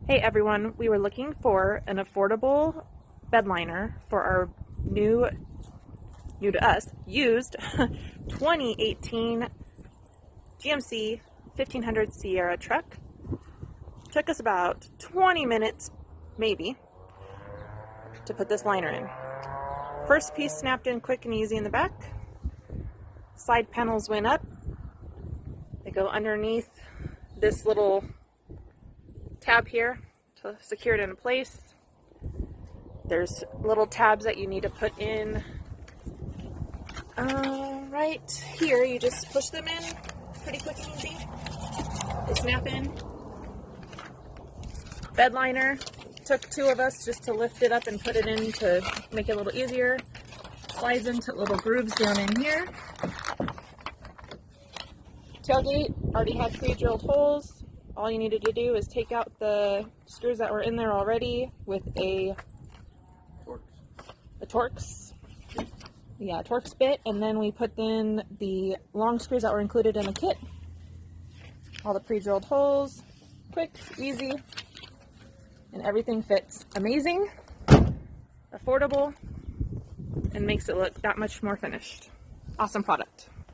Hey everyone, we were looking for an affordable bed liner for our new to us, used 2018 GMC 1500 Sierra truck. Took us about 20 minutes, maybe, to put this liner in. First piece snapped in quick and easy in the back. Side panels went up. They go underneath this little tab here to secure it in place. There's little tabs that you need to put in right here. You just push them in pretty quick and easy. They snap in. Bed liner. Took two of us just to lift it up and put it in to make it a little easier. Slides into little grooves down in here. Tailgate already had pre-drilled holes. All you needed to do is take out the screws that were in there already with a Torx bit, and then we put in the long screws that were included in the kit. All the pre-drilled holes, quick, easy, and everything fits amazing, affordable, and makes it look that much more finished. Awesome product.